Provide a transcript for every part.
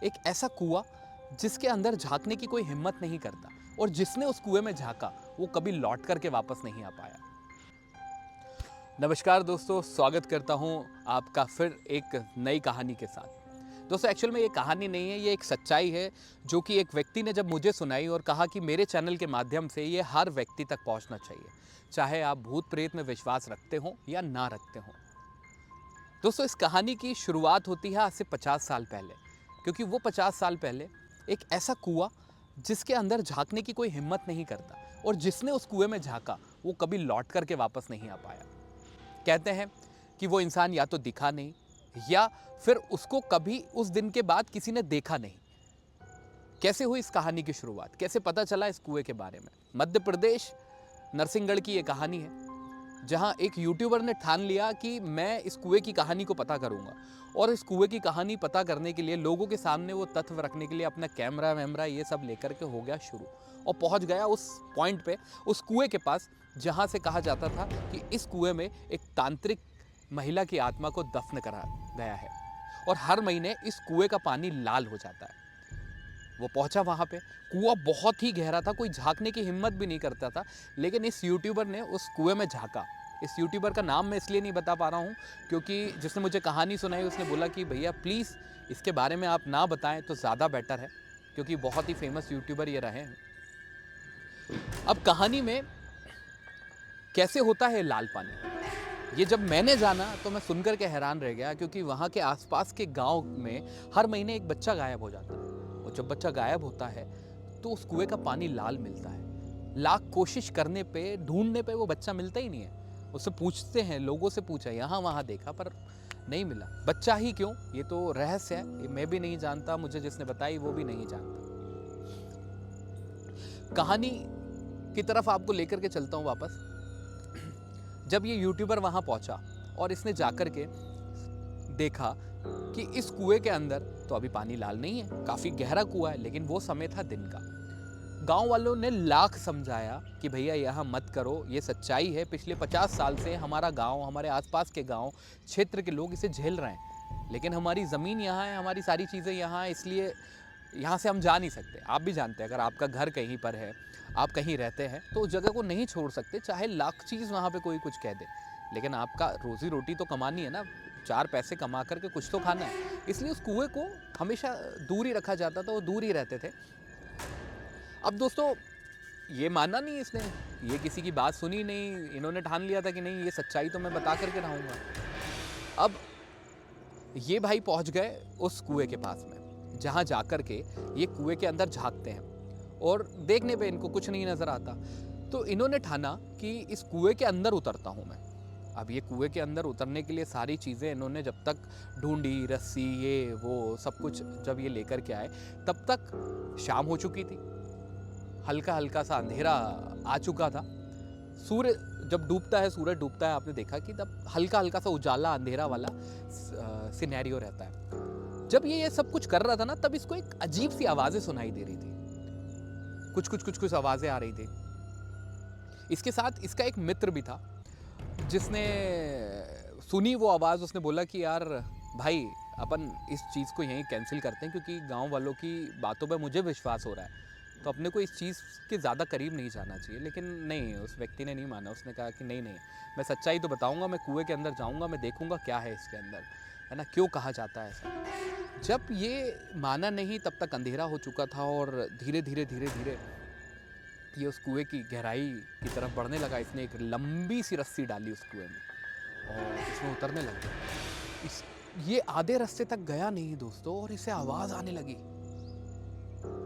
एक ऐसा कुआं जिसके अंदर झांकने की कोई हिम्मत नहीं करता और जिसने उस कुएं में झांका वो कभी लौट करके वापस नहीं आ पाया। नमस्कार दोस्तों, स्वागत करता हूं आपका फिर एक नई कहानी के साथ। दोस्तों एक्चुअल में ये कहानी नहीं है, ये एक सच्चाई है जो कि एक व्यक्ति ने जब मुझे सुनाई और कहा कि मेरे चैनल के माध्यम से ये हर व्यक्ति तक पहुंचना चाहिए, चाहे आप भूत प्रेत में विश्वास रखते हो या ना रखते हो। दोस्तों इस कहानी की शुरुआत होती है आज से 50 साल पहले, क्योंकि वो 50 साल पहले एक ऐसा कुआं जिसके अंदर झांकने की कोई हिम्मत नहीं करता और जिसने उस कुएं में झांका वो कभी लौट करके वापस नहीं आ पाया। कहते हैं कि वो इंसान या तो दिखा नहीं या फिर उसको कभी उस दिन के बाद किसी ने देखा नहीं। कैसे हुई इस कहानी की शुरुआत, कैसे पता चला इस कुएं के बारे में? मध्य प्रदेश नरसिंहगढ़ की ये कहानी है, जहां एक यूट्यूबर ने ठान लिया कि मैं इस कुएं की कहानी को पता करूंगा और इस कुएं की कहानी पता करने के लिए लोगों के सामने वो तथ्य रखने के लिए अपना कैमरा वैमरा ये सब लेकर के हो गया शुरू और पहुंच गया उस पॉइंट पे, उस कुएं के पास जहां से कहा जाता था कि इस कुएं में एक तांत्रिक महिला की आत्मा को दफन करा गया है और हर महीने इस कुएं का पानी लाल हो जाता है। वो पहुंचा वहां पे, कुआं बहुत ही गहरा था, कोई झांकने की हिम्मत भी नहीं करता था, लेकिन इस यूट्यूबर ने उस कुएं में झांका। इस यूट्यूबर का नाम मैं इसलिए नहीं बता पा रहा हूं क्योंकि जिसने मुझे कहानी सुनाई उसने बोला कि भैया प्लीज़ इसके बारे में आप ना बताएं तो ज़्यादा बेटर है, क्योंकि बहुत ही फेमस यूट्यूबर ये रहे हैं। अब कहानी में कैसे होता है लाल पानी, ये जब मैंने जाना तो मैं सुनकर के हैरान रह गया, क्योंकि वहाँ के आसपास के गांव में हर महीने एक बच्चा गायब हो जाता है और जब बच्चा गायब होता है तो उस कुएं का पानी लाल मिलता है। लाख कोशिश करने पे, ढूंढने पे वो बच्चा मिलता ही नहीं है। उससे पूछते हैं, लोगों से पूछा, यहाँ वहाँ देखा पर नहीं मिला। बच्चा ही क्यों, ये तो रहस्य है, ये मैं भी नहीं जानता, मुझे जिसने बताई वो भी नहीं जानता। कहानी की तरफ आपको लेकर के चलता हूँ वापस। जब ये यूट्यूबर वहां पहुंचा और इसने जाकर के देखा कि इस कुएं के अंदर तो अभी पानी लाल नहीं है, काफी गहरा कुआं है, लेकिन वो समय था दिन का। गांव वालों ने लाख समझाया कि भैया यहाँ मत करो, ये सच्चाई है, पिछले 50 साल से हमारा गांव, हमारे आसपास के गांव क्षेत्र के लोग इसे झेल रहे हैं, लेकिन हमारी ज़मीन यहाँ है, हमारी सारी चीज़ें यहाँ है, इसलिए यहाँ से हम जा नहीं सकते। आप भी जानते हैं, अगर आपका घर कहीं पर है, आप कहीं रहते हैं तो उस जगह को नहीं छोड़ सकते, चाहे लाख चीज़ वहाँ पे कोई कुछ कह दे, लेकिन आपका रोज़ी रोटी तो कमानी है ना, 4 पैसे कमा करके कुछ तो खाना है। इसलिए उस कुएं को हमेशा दूर ही रखा जाता था, वो दूर ही रहते थे। अब दोस्तों ये माना नहीं इसने, ये किसी की बात सुनी नहीं, इन्होंने ठान लिया था कि नहीं ये सच्चाई तो मैं बता करके रहूँगा। अब ये भाई पहुँच गए उस कुएं के पास में, जहाँ जाकर के ये कुएं के अंदर झांकते हैं और देखने पे इनको कुछ नहीं नज़र आता। तो इन्होंने ठाना कि इस कुएं के अंदर उतरता हूँ मैं। अब ये कुएं के अंदर उतरने के लिए सारी चीज़ें इन्होंने जब तक ढूंढी, रस्सी ये वो सब कुछ जब ये लेकर के आए तब तक शाम हो चुकी थी, हल्का हल्का सा अंधेरा आ चुका था। सूर्य जब डूबता है, सूरज डूबता है, आपने देखा कि तब हल्का हल्का सा उजाला अंधेरा वाला सिनेरियो रहता है। जब ये सब कुछ कर रहा था ना, तब इसको एक अजीब सी आवाज़ें सुनाई दे रही थी, कुछ आवाज़ें आ रही थी। इसके साथ इसका एक मित्र भी था जिसने सुनी वो आवाज़, उसने बोला कि यार भाई अपन इस चीज़ को यहीं कैंसिल करते हैं, क्योंकि गांव वालों की बातों पे मुझे विश्वास हो रहा है, तो अपने को इस चीज़ के ज़्यादा करीब नहीं जाना चाहिए। लेकिन नहीं, उस व्यक्ति ने नहीं माना, उसने कहा कि नहीं नहीं, मैं सच्चाई तो बताऊंगा, मैं कुएं के अंदर जाऊंगा, मैं देखूंगा क्या है इसके अंदर, है ना, क्यों कहा जाता है ऐसा। जब ये माना नहीं तब तक अंधेरा हो चुका था और धीरे धीरे धीरे धीरे ये उस कुएं की गहराई की तरफ बढ़ने लगा। इसने एक लंबी सी रस्सी डाली उस कुएं में और इसमें उतरने लगा। ये आधे रास्ते तक गया नहीं दोस्तों और इसे आवाज़ आने लगी,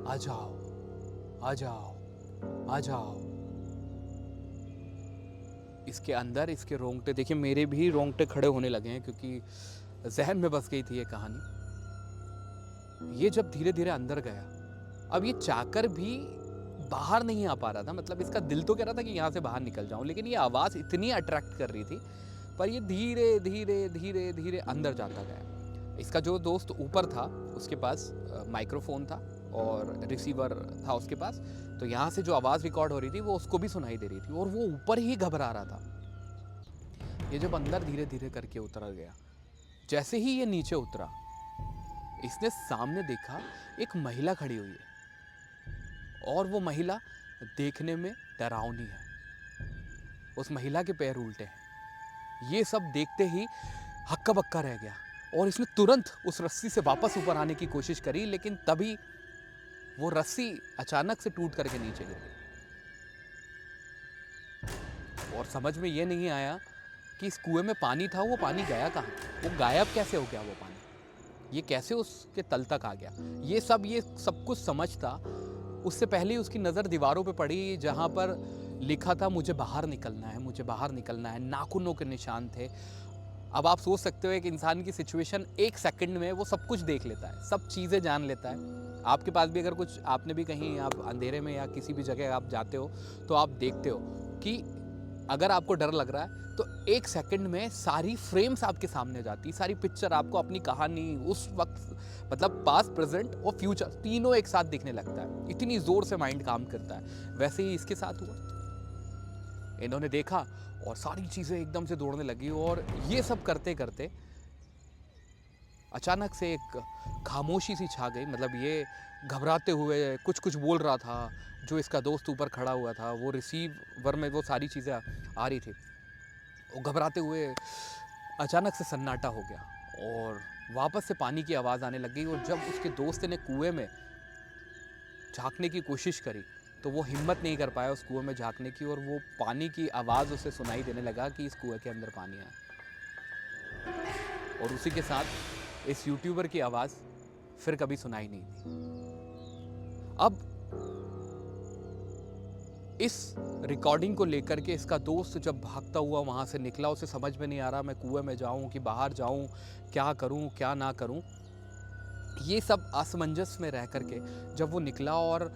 आ जाओ आ जाओ आ जाओ। इसके अंदर इसके रोंगटे, देखिए मेरे भी रोंगटे खड़े होने लगे हैं, क्योंकि जहन में बस गई थी ये कहानी। ये जब धीरे धीरे अंदर गया, अब ये चाहकर भी बाहर नहीं आ पा रहा था, मतलब इसका दिल तो कह रहा था कि यहाँ से बाहर निकल जाऊं, लेकिन ये आवाज़ इतनी अट्रैक्ट कर रही थी, पर ये धीरे धीरे धीरे धीरे अंदर जाता गया। इसका जो दोस्त ऊपर था उसके पास माइक्रोफोन था और रिसीवर था उसके पास, तो यहाँ से जो आवाज़ रिकॉर्ड हो रही थी वो उसको भी सुनाई दे रही थी और वो ऊपर ही घबरा रहा था। ये जब अंदर धीरे धीरे करके उतर गया, जैसे ही ये नीचे उतरा इसने सामने देखा एक महिला खड़ी हुई है और वो महिला देखने में डरावनी है। उस महिला के पैर उल्टे हैं। ये सब देखते ही हक्का बक्का रह गया और इसने तुरंत उस रस्सी से वापस ऊपर आने की कोशिश करी, लेकिन तभी वो रस्सी अचानक से टूट करके नीचे गिर गई और समझ में ये नहीं आया कि इस कुएं में पानी था, वो पानी गया कहाँ, वो गायब कैसे हो गया, वो पानी ये कैसे उसके तल तक आ गया। ये सब कुछ समझता उससे पहले ही उसकी नज़र दीवारों पे पड़ी जहाँ पर लिखा था मुझे बाहर निकलना है, मुझे बाहर निकलना है। नाखूनों के निशान थे। अब आप सोच सकते हो एक इंसान की सिचुएशन, एक सेकंड में वो सब कुछ देख लेता है, सब चीज़ें जान लेता है। आपके पास भी अगर कुछ, आपने भी कहीं आप अंधेरे में या किसी भी जगह आप जाते हो तो आप देखते हो कि अगर आपको डर लग रहा है तो एक सेकंड में सारी फ्रेम्स आपके सामने जाती, सारी पिक्चर आपको अपनी कहानी उस वक्त, मतलब पास्ट, प्रेजेंट और फ्यूचर तीनों एक साथ दिखने लगता है। इतनी जोर से माइंड काम करता है। वैसे ही इसके साथ हुआ। इन्होंने देखा और सारी चीजें एकदम से दौड़ने लगी और ये सब करते करते अचानक से एक खामोशी सी छा गई। मतलब ये घबराते हुए कुछ कुछ बोल रहा था। जो इसका दोस्त ऊपर खड़ा हुआ था, वो रिसीवर में वो सारी चीज़ें आ रही थी। वो घबराते हुए अचानक से सन्नाटा हो गया और वापस से पानी की आवाज़ आने लगी। और जब उसके दोस्त ने कुएं में झांकने की कोशिश करी तो वो हिम्मत नहीं कर पाया उस कुएं में झांकने की, और वो पानी की आवाज़ उसे सुनाई देने लगा कि इस कुएं के अंदर पानी है। और उसी के साथ इस यूट्यूबर की आवाज़ फिर कभी सुनाई नहीं दी। अब इस रिकॉर्डिंग को लेकर के इसका दोस्त जब भागता हुआ वहाँ से निकला, उसे समझ में नहीं आ रहा मैं कुएं में जाऊँ कि बाहर जाऊँ, क्या करूँ क्या ना करूँ। ये सब असमंजस में रह करके जब वो निकला और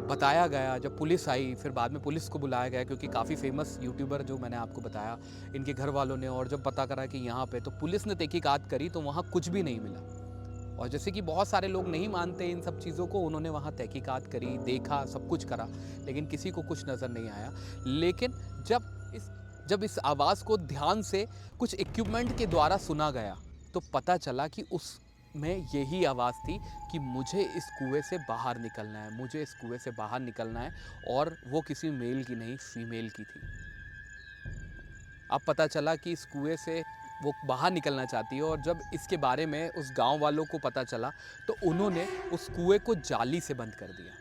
बताया गया, जब पुलिस आई, फिर बाद में पुलिस को बुलाया गया क्योंकि काफ़ी फेमस यूट्यूबर जो मैंने आपको बताया, इनके घर वालों ने, और जब पता करा कि यहाँ पे, तो पुलिस ने तहकीकात करी तो वहाँ कुछ भी नहीं मिला। और जैसे कि बहुत सारे लोग नहीं मानते इन सब चीज़ों को, उन्होंने वहाँ तहकीकात करी, देखा, सब कुछ करा, लेकिन किसी को कुछ नज़र नहीं आया। लेकिन जब इस आवाज़ को ध्यान से कुछ इक्विपमेंट के द्वारा सुना गया तो पता चला कि उसमें यही आवाज़ थी कि मुझे इस कुएं से बाहर निकलना है, मुझे इस कुएं से बाहर निकलना है। और वो किसी मेल की नहीं, फीमेल की थी। अब पता चला कि इस कुएं से वो बाहर निकलना चाहती है। और जब इसके बारे में उस गांव वालों को पता चला तो उन्होंने उस कुएं को जाली से बंद कर दिया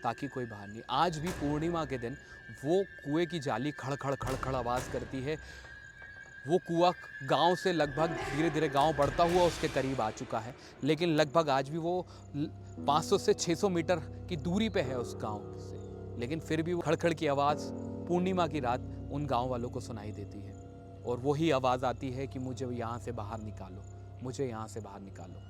ताकि कोई बाहर नहीं। आज भी पूर्णिमा के दिन वो कुएं की जाली खड़ खड़ खड़ खड़ आवाज़ करती है। वो कुआं गांव से लगभग धीरे धीरे गांव बढ़ता हुआ उसके करीब आ चुका है, लेकिन लगभग आज भी वो 500 से 600 मीटर की दूरी पे है उस गांव से, लेकिन फिर भी वो खड़खड़ की आवाज़ पूर्णिमा की रात उन गांव वालों को सुनाई देती है। और वही आवाज़ आती है कि मुझे यहाँ से बाहर निकालो, मुझे यहाँ से बाहर निकालो।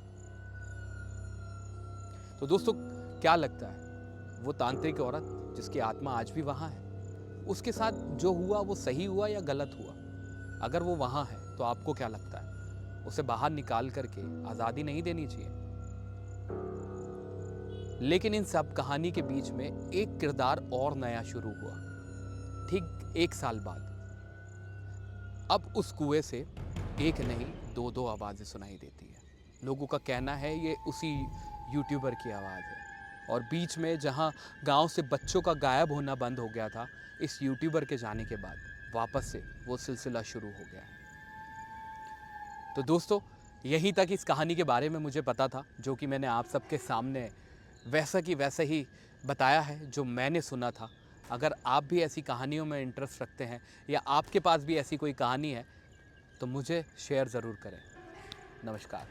तो दोस्तों, क्या लगता है, वो तांत्रिक औरत जिसकी आत्मा आज भी वहाँ है, उसके साथ जो हुआ वो सही हुआ या गलत हुआ? अगर वो वहाँ है तो आपको क्या लगता है, उसे बाहर निकाल करके आज़ादी नहीं देनी चाहिए? लेकिन इन सब कहानी के बीच में एक किरदार और नया शुरू हुआ। ठीक 1 साल बाद अब उस कुएं से एक नहीं 2-2 आवाज़ें सुनाई देती है। लोगों का कहना है ये उसी यूट्यूबर की आवाज़ है। और बीच में जहां गांव से बच्चों का गायब होना बंद हो गया था, इस यूट्यूबर के जाने के बाद वापस से वो सिलसिला शुरू हो गया है। तो दोस्तों, यहीं तक इस कहानी के बारे में मुझे पता था, जो कि मैंने आप सबके सामने वैसा कि वैसा ही बताया है जो मैंने सुना था। अगर आप भी ऐसी कहानियों में इंटरेस्ट रखते हैं या आपके पास भी ऐसी कोई कहानी है तो मुझे शेयर ज़रूर करें। नमस्कार।